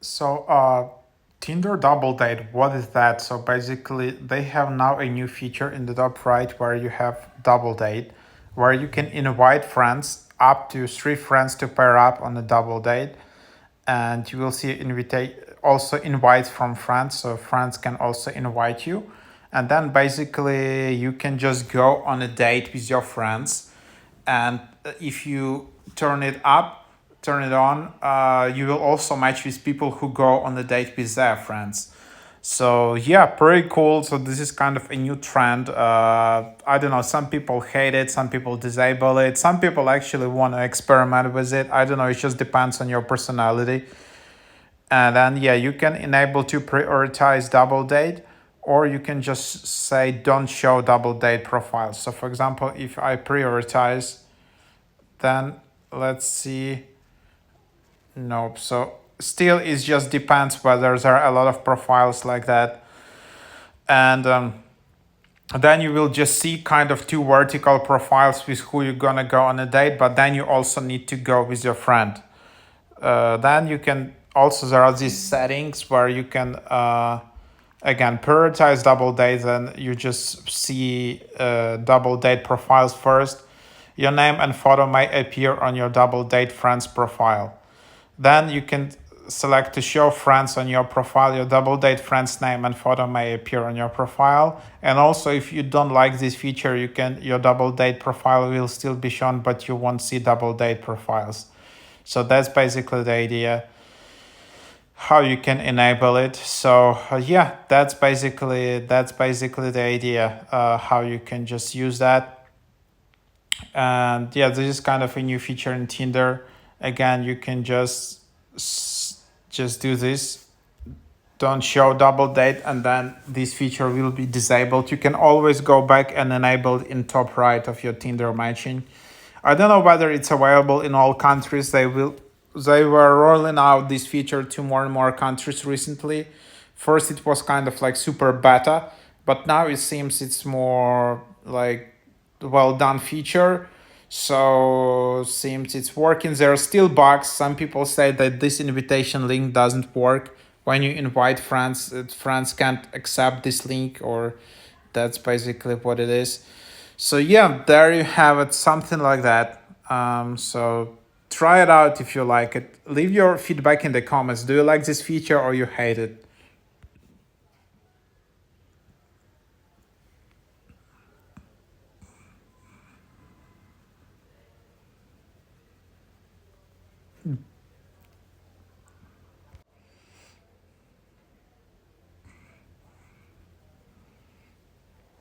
So, Tinder double date, what is that? So basically, they have now a new feature in the top right where you have double date, where you can invite friends, up to three friends to pair up on a double date, and you will see also invites from friends, so friends can also invite you, and then basically you can just go on a date with your friends, and if you turn it on, you will also match with people who go on the date with their friends. So yeah, pretty cool. So this is kind of a new trend. I don't know. Some people hate it. Some people disable it. Some people actually want to experiment with it. I don't know. It just depends on your personality. And then yeah, you can enable to prioritize double date, or you can just say don't show double date profiles. So for example, if I prioritize, then let's see. Nope. So still, it just depends whether there are a lot of profiles like that, and then you will just see kind of two vertical profiles with who you're gonna go on a date. But then you also need to go with your friend. Then you can also, there are these settings where you can again prioritize double dates, and you just see double date profiles first. Your name and photo may appear on your double date friends profile. Then you can select to show friends on your profile. Your double date friend's name and photo may appear on your profile. And also, if you don't like this feature, your double date profile will still be shown, but you won't see double date profiles. So that's basically the idea how you can enable it. So yeah, that's basically the idea, how you can just use that. And yeah, this is kind of a new feature in Tinder. Again, you can just do this, don't show double date, and then this feature will be disabled. You can always go back and enable it in top right of your Tinder matching. I don't know whether it's available in all countries. They were rolling out this feature to more and more countries recently. First it was kind of like super beta, but now it seems it's more like well done feature. So seems it's working. There are still bugs. Some people say that this invitation link doesn't work when you invite friends. Friends can't accept this link, or that's basically what it is. So yeah, there you have it, something like that. So try it out if you like it. Leave your feedback in the comments. Do you like this feature or you hate it?